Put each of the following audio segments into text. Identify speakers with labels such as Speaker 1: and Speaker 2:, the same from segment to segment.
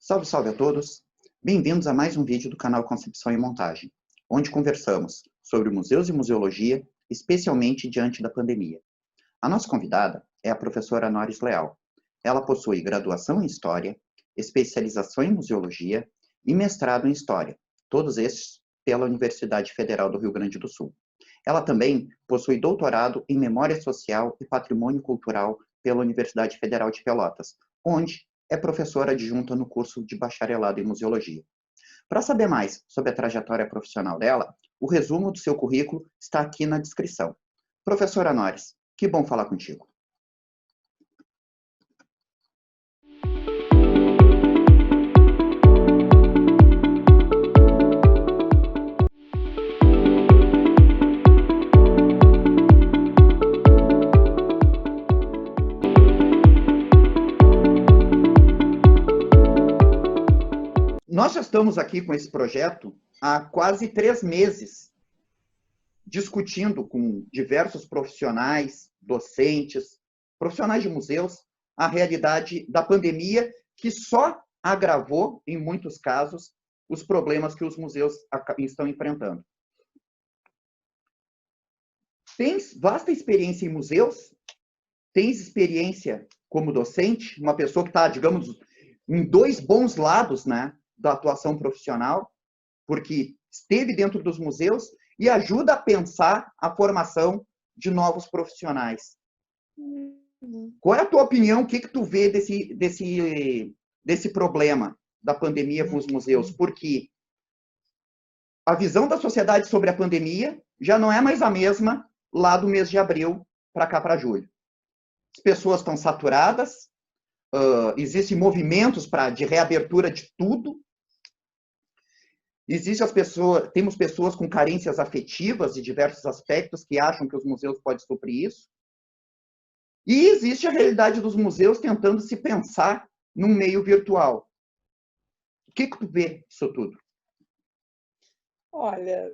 Speaker 1: Salve, salve a todos! Bem-vindos a mais um vídeo do canal Concepção e Montagem, onde conversamos sobre museus e museologia, especialmente diante da pandemia. A nossa convidada é a professora Noris Leal. Ela possui graduação em História, especialização em Museologia e mestrado em História, todos estes pela Universidade Federal do Rio Grande do Sul. Ela também possui doutorado em Memória Social e Patrimônio Cultural pela Universidade Federal de Pelotas, onde é professora adjunta no curso de bacharelado em Museologia. Para saber mais sobre a trajetória profissional dela, o resumo do seu currículo está aqui na descrição. Professora Noris, que bom falar contigo. Nós já estamos aqui com esse projeto há quase 3 meses, discutindo com diversos profissionais, docentes, profissionais de museus, a realidade da pandemia, que só agravou, em muitos casos, os problemas que os museus estão enfrentando. Tens vasta experiência em museus? Tens experiência como docente? Uma pessoa que está, digamos, em 2 bons lados, né, da atuação profissional, porque esteve dentro dos museus e ajuda a pensar a formação de novos profissionais. Qual é a tua opinião? O que tu vê desse problema da pandemia com os museus? Porque a visão da sociedade sobre a pandemia já não é mais a mesma lá do mês de abril para cá, para julho. As pessoas estão saturadas, existem movimentos de reabertura de tudo. Temos pessoas com carências afetivas de diversos aspectos que acham que os museus podem suprir isso. E existe a realidade dos museus tentando se pensar num meio virtual. O que tu vê disso tudo?
Speaker 2: Olha,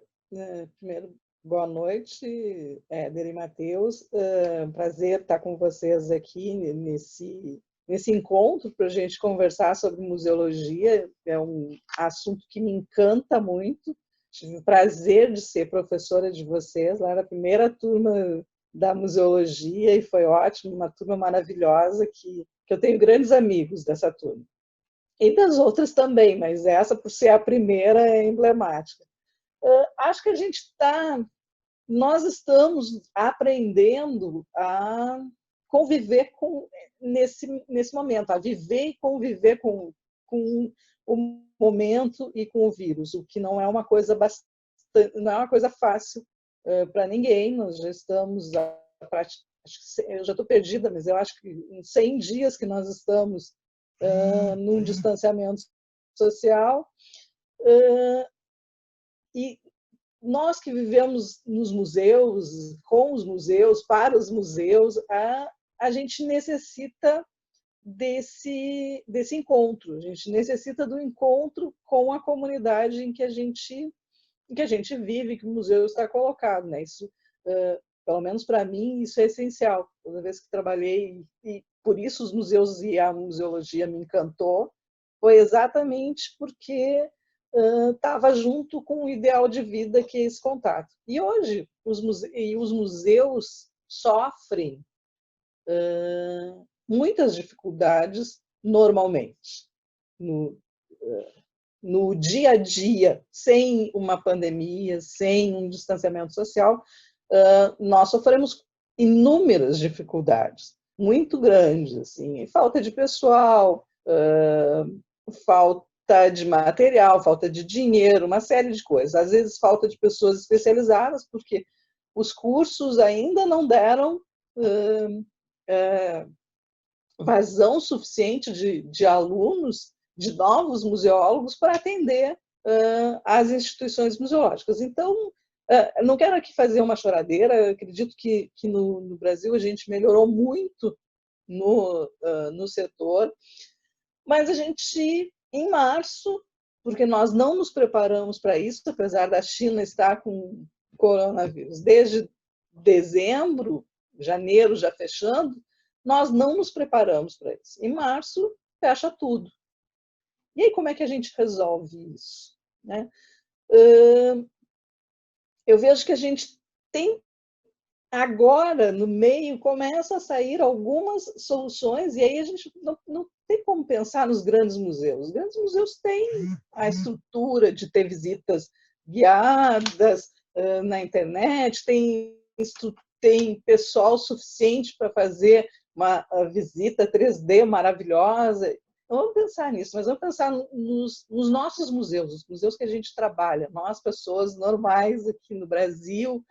Speaker 2: primeiro, boa noite, Éder e Matheus. Prazer estar com vocês aqui nesse encontro para a gente conversar sobre museologia. É um assunto que me encanta muito. Tive o prazer de ser professora de vocês lá na primeira turma da museologia e foi ótimo, uma turma maravilhosa que eu tenho grandes amigos dessa turma. E das outras também, mas essa, por ser a primeira, é emblemática. Acho que nós estamos aprendendo a conviver nesse momento, a viver e conviver com o momento e com o vírus, o que não é uma coisa fácil para ninguém. Nós já estamos, eu já estou perdida, mas eu acho que em 100 dias que nós estamos num distanciamento social, e nós que vivemos nos museus, com os museus, para os museus, a gente necessita desse encontro, a gente necessita do encontro com a comunidade em que a gente vive, que o museu está colocado, né? Isso, pelo menos para mim, isso é essencial. Toda vez que trabalhei, e por isso os museus e a museologia me encantou, foi exatamente porque estava junto com o ideal de vida que é esse contato. E hoje os museus sofrem muitas dificuldades normalmente no dia a dia, sem uma pandemia, sem um distanciamento social. Nós sofremos inúmeras dificuldades muito grandes, assim, falta de pessoal, falta de material, falta de dinheiro, uma série de coisas. Às vezes falta de pessoas especializadas, porque os cursos ainda não deram vazão suficiente de alunos, de novos museólogos para atender as instituições museológicas. Então, não quero aqui fazer uma choradeira, acredito que no Brasil a gente melhorou muito no setor, mas a gente, em março, porque nós não nos preparamos para isso, apesar da China estar com coronavírus desde dezembro, janeiro já fechando, nós não nos preparamos para isso. Em março, fecha tudo. E aí, como é que a gente resolve isso, né? Eu vejo que a gente tem agora, no meio, começa a sair algumas soluções, e aí a gente não tem como pensar nos grandes museus. Os grandes museus têm a estrutura de ter visitas guiadas na internet, tem pessoal suficiente para fazer uma visita 3D maravilhosa. Não vamos pensar nisso, mas vamos pensar nos nossos museus, os museus que a gente trabalha, nós, pessoas normais aqui no Brasil,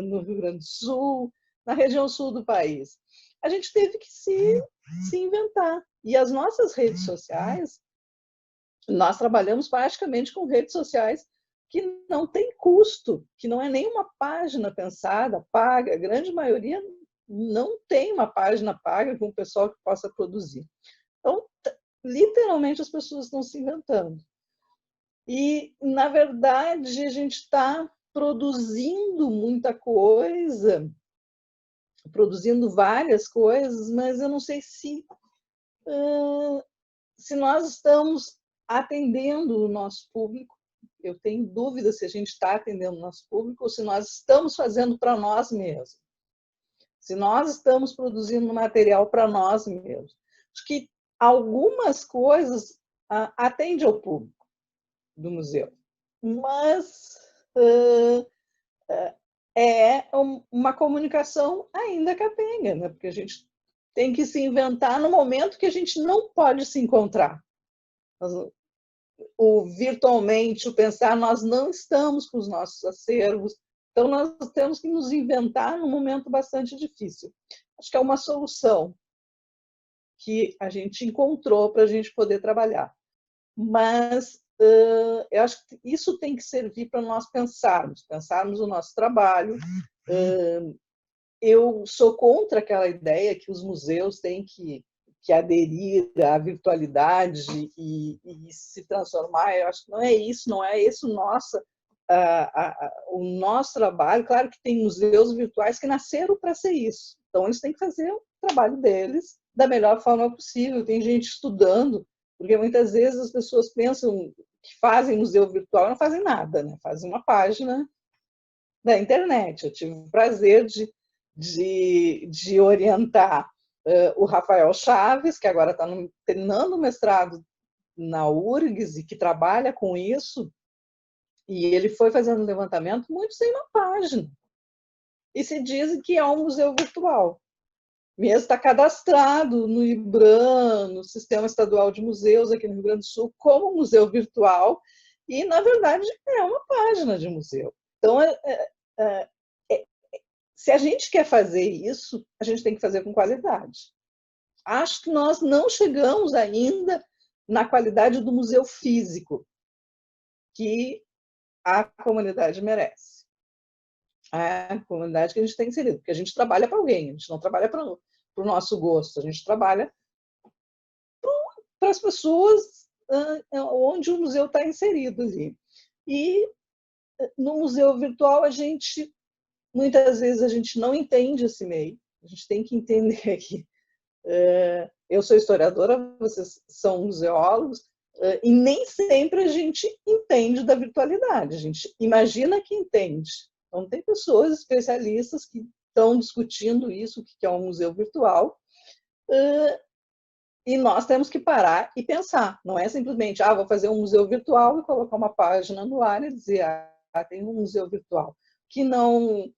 Speaker 2: no Rio Grande do Sul, na região sul do país. A gente teve que se inventar. E as nossas redes sociais, nós trabalhamos praticamente com redes sociais que não tem custo, que não é nenhuma página pensada, paga. A grande maioria não tem uma página paga com o pessoal que possa produzir. Então, literalmente, as pessoas estão se inventando. E, na verdade, a gente está produzindo muita coisa, produzindo várias coisas, mas eu não sei se nós estamos atendendo o nosso público. Eu tenho dúvida se a gente está atendendo o nosso público ou se nós estamos fazendo para nós mesmos. Se nós estamos produzindo material para nós mesmos. Acho que algumas coisas atendem ao público do museu, mas é uma comunicação ainda capenga, né? Porque a gente tem que se inventar no momento que a gente não pode se encontrar. O virtualmente, o pensar, nós não estamos com os nossos acervos, então nós temos que nos inventar num momento bastante difícil. Acho que é uma solução que a gente encontrou para a gente poder trabalhar. Mas eu acho que isso tem que servir para nós pensarmos o nosso trabalho. Eu sou contra aquela ideia que os museus têm que aderir à virtualidade e se transformar. Eu acho que não é isso, não é esse o nosso trabalho. Claro que tem museus virtuais que nasceram para ser isso, então eles têm que fazer o trabalho deles da melhor forma possível. Tem gente estudando, porque muitas vezes as pessoas pensam que fazem museu virtual e não fazem nada, né? Fazem uma página da internet. Eu tive o prazer de orientar o Rafael Chaves, que agora está terminando o mestrado na URGS e que trabalha com isso, e ele foi fazendo um levantamento muito sem uma página. E se diz que é um museu virtual. Mesmo está cadastrado no IBRAM, no Sistema Estadual de Museus aqui no Rio Grande do Sul, como museu virtual, e, na verdade, é uma página de museu. Então, se a gente quer fazer isso, a gente tem que fazer com qualidade. Acho que nós não chegamos ainda na qualidade do museu físico que a comunidade merece. A comunidade que a gente tem inserido, porque a gente trabalha para alguém, a gente não trabalha para o nosso gosto, a gente trabalha para as pessoas onde o museu está inserido ali. E no museu virtual, muitas vezes a gente não entende esse meio, a gente tem que entender que eu sou historiadora, vocês são museólogos, e nem sempre a gente entende da virtualidade, a gente imagina que entende. Então, tem pessoas especialistas que estão discutindo isso, o que é um museu virtual, e nós temos que parar e pensar. Não é simplesmente, vou fazer um museu virtual e colocar uma página no ar e dizer, tem um museu virtual, que não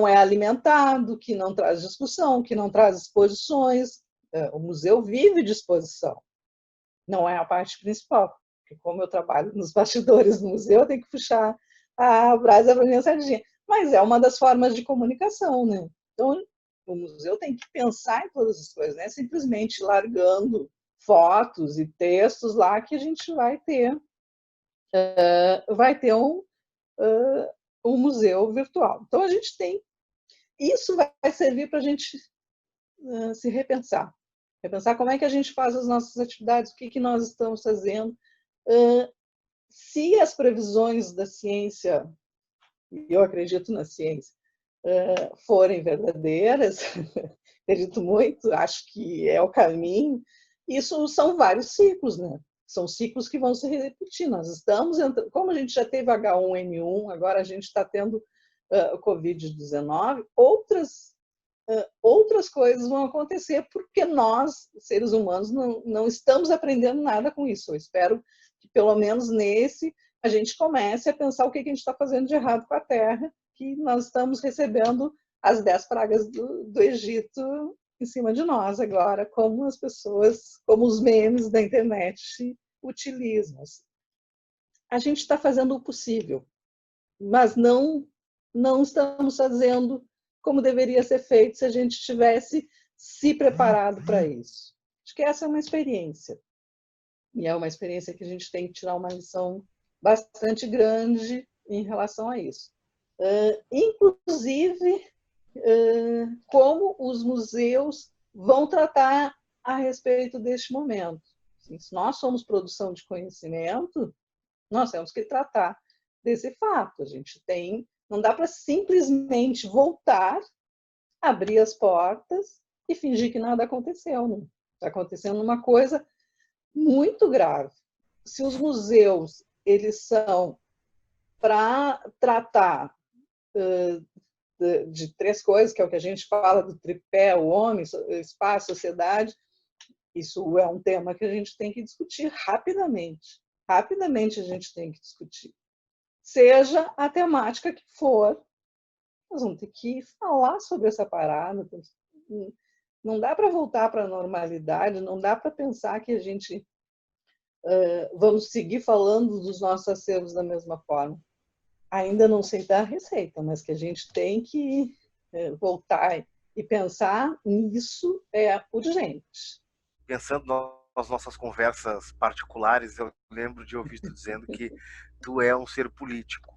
Speaker 2: é alimentado, que não traz discussão, que não traz exposições. O museu vive de exposição, não é a parte principal. Porque como eu trabalho nos bastidores do museu, eu tenho que puxar a brasa para minha sardinha. Mas é uma das formas de comunicação, né? Então, o museu tem que pensar em todas as coisas, não é simplesmente largando fotos e textos lá que a gente vai ter um museu virtual. Então, a gente tem... Isso vai servir para a gente se repensar. Repensar como é que a gente faz as nossas atividades, o que nós estamos fazendo. Se as previsões da ciência, eu acredito na ciência, forem verdadeiras, acredito muito, acho que é o caminho, Isso são vários ciclos, né? São ciclos que vão se repetir. Nós estamos entrando, como a gente já teve H1N1, agora a gente está tendo Covid-19, outras coisas vão acontecer porque nós, seres humanos, não estamos aprendendo nada com isso. Eu espero que, pelo menos nesse, a gente comece a pensar o que a gente está fazendo de errado com a Terra, que nós estamos recebendo as 10 pragas do Egito em cima de nós agora, como as pessoas, como os memes da internet utilizam. A gente está fazendo o possível, mas não estamos fazendo como deveria ser feito se a gente tivesse se preparado para isso. Acho que essa é uma experiência. E é uma experiência que a gente tem que tirar uma lição bastante grande em relação a isso. Inclusive, como os museus vão tratar a respeito deste momento. Se nós somos produção de conhecimento, nós temos que tratar desse fato. A gente não dá para simplesmente voltar, abrir as portas e fingir que nada aconteceu. Está acontecendo uma coisa muito grave. Se os museus eles são para tratar de 3 coisas, que é o que a gente fala do tripé, o homem, espaço, sociedade, isso é um tema que a gente tem que discutir rapidamente. Rapidamente a gente tem que discutir. Seja a temática que for, nós vamos ter que falar sobre essa parada. Não dá para voltar para a normalidade, não dá para pensar que a gente vamos seguir falando dos nossos acervos da mesma forma. Ainda não sei dar receita, mas que a gente tem que voltar e pensar nisso é urgente.
Speaker 3: Pensando nas nossas conversas particulares, eu lembro de ouvir tu dizendo que tu é um ser político.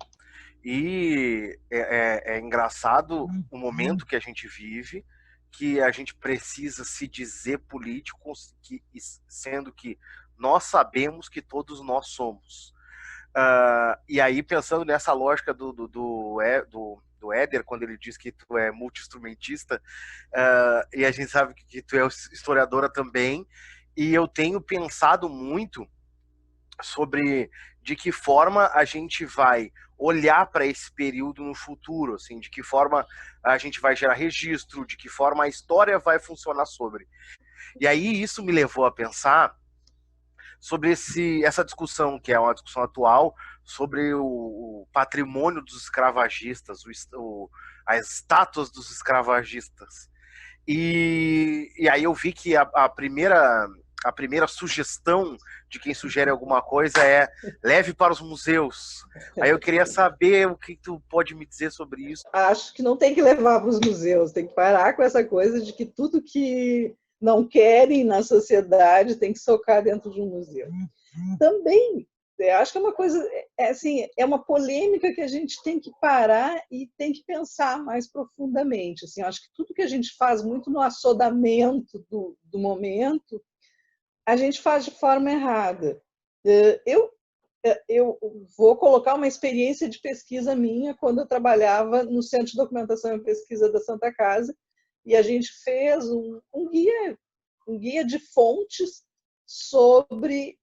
Speaker 3: E é engraçado o momento que a gente vive, que a gente precisa se dizer político, sendo que nós sabemos que todos nós somos. E aí, pensando nessa lógica do Éder, quando ele diz que tu é multi-instrumentista, e a gente sabe que tu é historiadora também, e eu tenho pensado muito sobre de que forma a gente vai olhar para esse período no futuro, assim, de que forma a gente vai gerar registro, de que forma a história vai funcionar sobre. E aí isso me levou a pensar sobre essa discussão, que é uma discussão atual, sobre o patrimônio dos escravagistas, as estátuas dos escravagistas. E aí eu vi que a primeira sugestão de quem sugere alguma coisa é leve para os museus. Aí eu queria saber o que tu pode me dizer sobre isso.
Speaker 2: Acho que não tem que levar para os museus, tem que parar com essa coisa de que tudo que não querem na sociedade tem que socar dentro de um museu. Também, acho que é uma coisa, assim, é uma polêmica que a gente tem que parar e tem que pensar mais profundamente. Assim, acho que tudo que a gente faz muito no assodamento do momento, a gente faz de forma errada. Eu vou colocar uma experiência de pesquisa minha quando eu trabalhava no Centro de Documentação e Pesquisa da Santa Casa, e a gente fez um guia de fontes sobre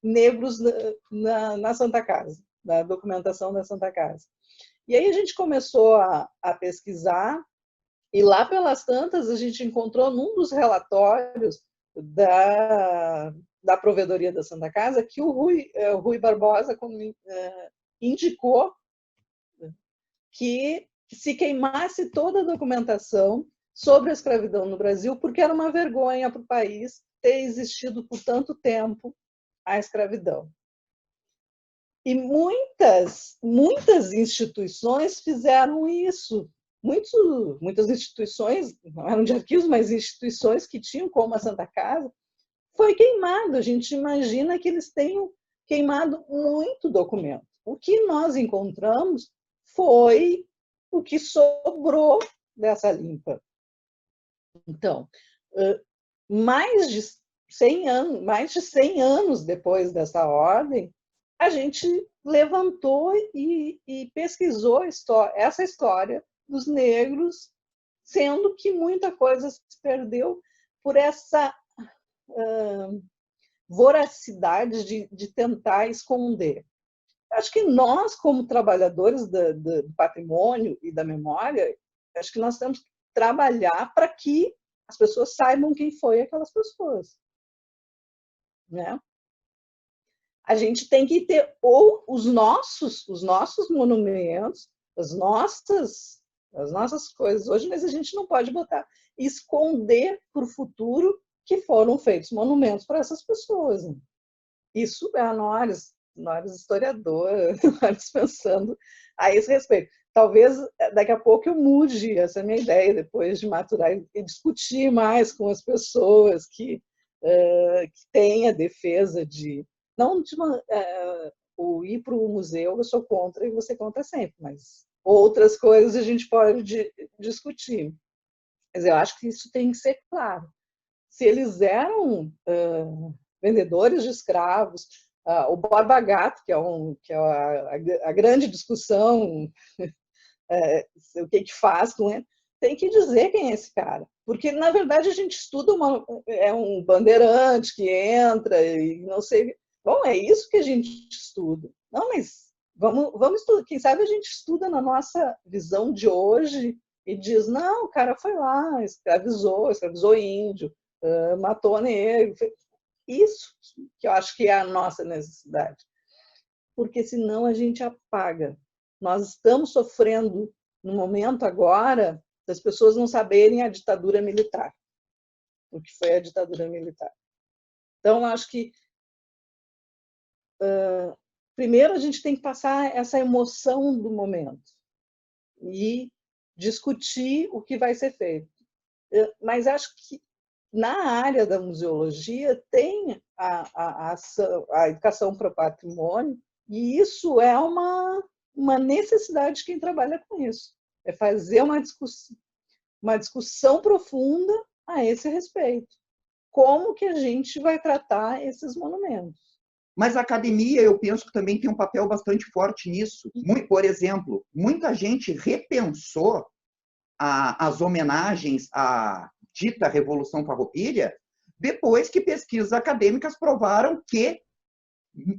Speaker 2: negros na Santa Casa, na documentação da Santa Casa. E aí a gente começou a pesquisar, e lá pelas tantas a gente encontrou num dos relatórios da Provedoria da Santa Casa que o Rui Barbosa indicou que se queimasse toda a documentação sobre a escravidão no Brasil, porque era uma vergonha para o país ter existido por tanto tempo a escravidão. E muitas instituições fizeram isso. Muitas instituições, não eram de arquivos, mas instituições que tinham como a Santa Casa, foi queimado. A gente imagina que eles tenham queimado muito documento. O que nós encontramos foi o que sobrou dessa limpa. Então, mais de 100 anos depois dessa ordem, a gente levantou e pesquisou essa história dos negros, sendo que muita coisa se perdeu por essa voracidade de tentar esconder. Acho que nós, como trabalhadores do patrimônio e da memória, acho que nós temos que trabalhar para que as pessoas saibam quem foi aquelas pessoas, né? A gente tem que ter ou os nossos monumentos, as nossas coisas hoje, mas a gente não pode botar esconder para o futuro que foram feitos monumentos para essas pessoas. Né? Isso é a nós historiadores, nós pensando a esse respeito. Talvez daqui a pouco eu mude essa minha ideia, depois de maturar e discutir mais com as pessoas que têm a defesa de... Não de o ir para o museu, eu sou contra e você contra sempre, mas outras coisas a gente pode discutir. Mas eu acho que isso tem que ser claro. Se eles eram vendedores de escravos, o Borba Gato, que é a grande discussão, o que faz com ele, tem que dizer quem é esse cara. Porque, na verdade, a gente estuda um bandeirante que entra e não sei... Bom, é isso que a gente estuda. Não, mas vamos estudar. Quem sabe a gente estuda na nossa visão de hoje e diz, não, o cara foi lá, escravizou índio, matou negro. Isso que eu acho que é a nossa necessidade. Porque senão a gente apaga. Nós estamos sofrendo, no momento agora, das pessoas não saberem a ditadura militar. O que foi a ditadura militar. Então, acho que primeiro a gente tem que passar essa emoção do momento e discutir o que vai ser feito. Mas acho que na área da museologia tem a educação para o patrimônio e isso é uma necessidade de quem trabalha com isso. É fazer uma discussão profunda a esse respeito. Como que a gente vai tratar esses monumentos?
Speaker 1: Mas a academia, eu penso que também tem um papel bastante forte nisso. Por exemplo, muita gente repensou as homenagens à dita Revolução Farroupilha depois que pesquisas acadêmicas provaram que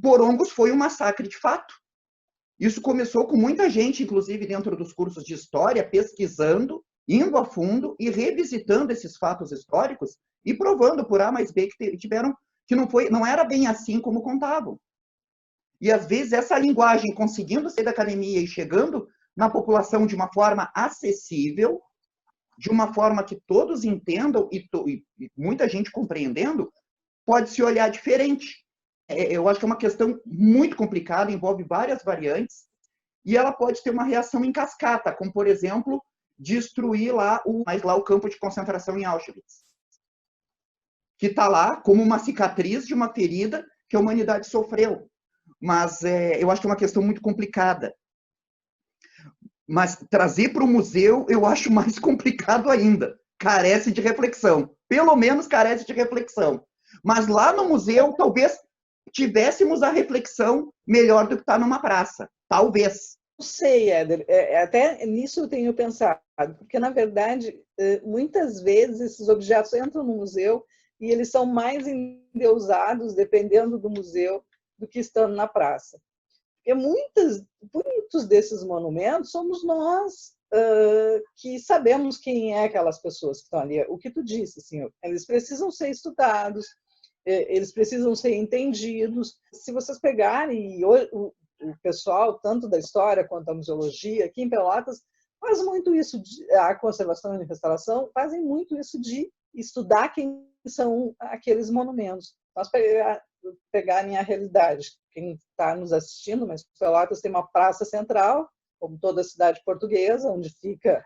Speaker 1: Porongos foi um massacre de fato. Isso começou com muita gente, inclusive dentro dos cursos de história, pesquisando, indo a fundo e revisitando esses fatos históricos e provando por A mais B que não era bem assim como contavam. E, às vezes, essa linguagem conseguindo sair da academia e chegando na população de uma forma acessível, de uma forma que todos entendam e muita gente compreendendo, pode se olhar diferente. Eu acho que é uma questão muito complicada, envolve várias variantes, e ela pode ter uma reação em cascata, como, por exemplo, destruir lá o campo de concentração em Auschwitz, que está lá como uma cicatriz de uma ferida que a humanidade sofreu. Mas eu acho que é uma questão muito complicada. Mas trazer para o museu eu acho mais complicado ainda. Carece de reflexão. Pelo menos carece de reflexão. Mas lá no museu, talvez tivéssemos a reflexão melhor do que está numa praça. Talvez.
Speaker 2: Não sei, Éder. Até nisso eu tenho pensado. Porque, na verdade, muitas vezes esses objetos entram no museu e eles são mais endeusados, dependendo do museu, do que estando na praça. Porque muitos desses monumentos somos nós que sabemos quem é aquelas pessoas que estão ali. O que tu disse, assim, eles precisam ser estudados, eles precisam ser entendidos. Se vocês pegarem o pessoal, tanto da história quanto da museologia, aqui em Pelotas, faz muito isso, a conservação e a restauração fazem muito isso de estudar quem são aqueles monumentos. Nós pegarem a realidade, quem está nos assistindo, mas Pelotas tem uma praça central, como toda a cidade portuguesa, onde fica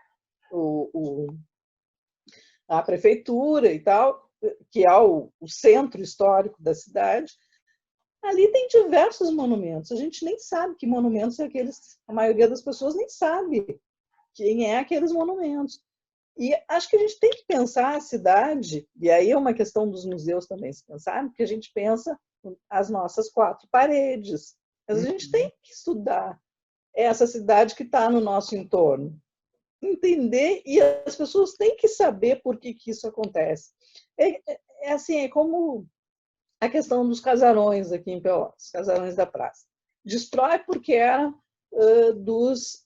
Speaker 2: a prefeitura e tal, que é o centro histórico da cidade. Ali tem diversos monumentos. A gente nem sabe que monumentos são aqueles, a maioria das pessoas nem sabe quem é aqueles monumentos. E acho que a gente tem que pensar a cidade, e aí é uma questão dos museus também se pensar, porque a gente pensa as nossas 4 paredes. Mas a gente tem que estudar essa cidade que está no nosso entorno. Entender, e as pessoas têm que saber por que isso acontece. é assim, é como a questão dos casarões aqui em Pelotas, casarões da praça. Destrói porque era dos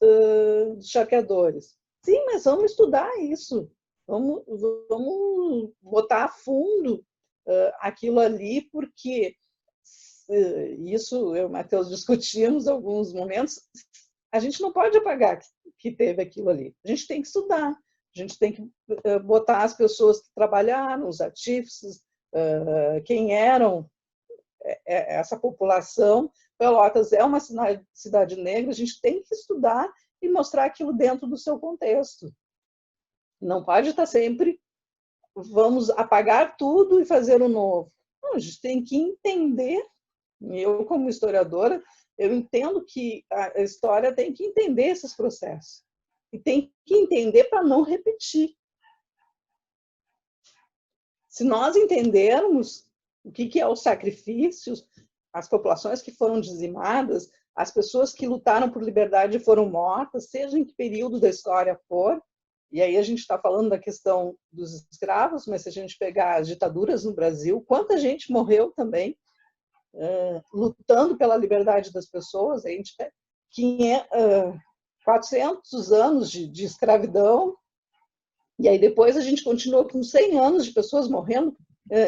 Speaker 2: charqueadores. Sim, mas vamos estudar isso. Vamos botar a fundo aquilo ali, porque isso eu e o Matheus discutimos em alguns momentos. A gente não pode apagar que teve aquilo ali. A gente tem que estudar. A gente tem que botar as pessoas que trabalharam, os artífices, quem eram essa população. Pelotas é uma cidade negra, a gente tem que estudar e mostrar aquilo dentro do seu contexto. Não pode estar sempre, vamos apagar tudo e fazer o novo. Não, a gente tem que entender, eu como historiadora, eu entendo que a história tem que entender esses processos. E tem que entender para não repetir. Se nós entendermos o que é o sacrifício, as populações que foram dizimadas, as pessoas que lutaram por liberdade e foram mortas, seja em que período da história for, e aí a gente está falando da questão dos escravos, mas se a gente pegar as ditaduras no Brasil, quanta gente morreu também lutando pela liberdade das pessoas, a gente 400 anos de escravidão, e aí depois a gente continuou com 100 anos de pessoas morrendo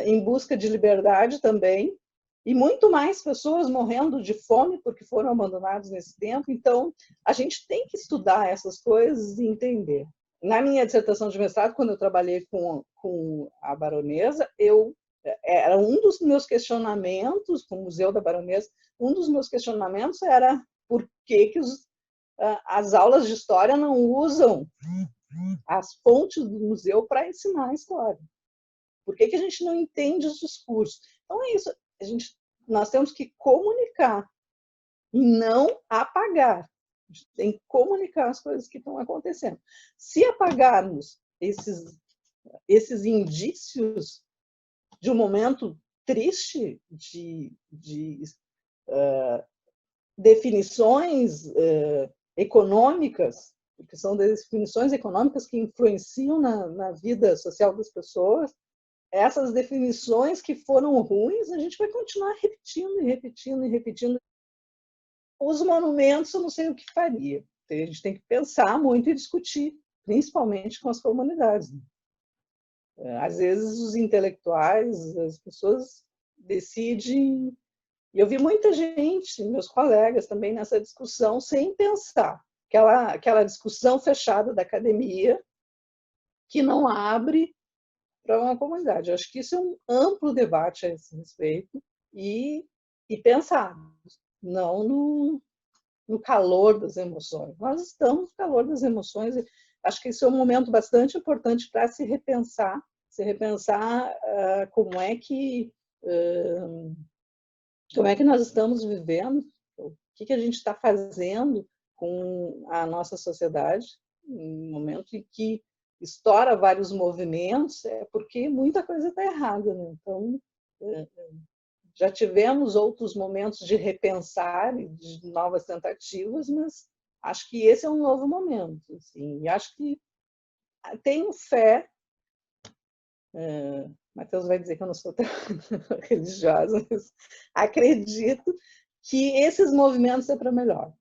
Speaker 2: em busca de liberdade também, e muito mais pessoas morrendo de fome porque foram abandonados nesse tempo. Então, a gente tem que estudar essas coisas e entender. Na minha dissertação de mestrado, quando eu trabalhei com a Baronesa, era um dos meus questionamentos, com o Museu da Baronesa, um dos meus questionamentos era por que as aulas de história não usam as fontes do museu para ensinar a história. Por que a gente não entende os discursos? Então é isso, nós temos que comunicar e não apagar. A gente tem que comunicar as coisas que estão acontecendo. Se apagarmos esses indícios de um momento triste, de definições econômicas, porque são definições econômicas que influenciam na vida social das pessoas, essas definições que foram ruins, a gente vai continuar repetindo e repetindo e repetindo. Os monumentos, eu não sei o que faria. A gente tem que pensar muito e discutir, principalmente com as comunidades. Às vezes, os intelectuais, as pessoas decidem. E eu vi muita gente, meus colegas também, nessa discussão, sem pensar. Aquela discussão fechada da academia, que não abre para uma comunidade. Eu acho que isso é um amplo debate a esse respeito e pensar, não no calor das emoções. Nós estamos no calor das emoções e acho que isso é um momento bastante importante para se repensar como é que nós estamos vivendo, o que a gente está fazendo com a nossa sociedade, em um momento em que estoura vários movimentos, é porque muita coisa está errada, né? Então, já tivemos outros momentos de repensar, de novas tentativas, mas acho que esse é um novo momento. Assim, e acho que tenho fé. Matheus vai dizer que eu não sou tão religiosa, mas acredito que esses movimentos é para melhor.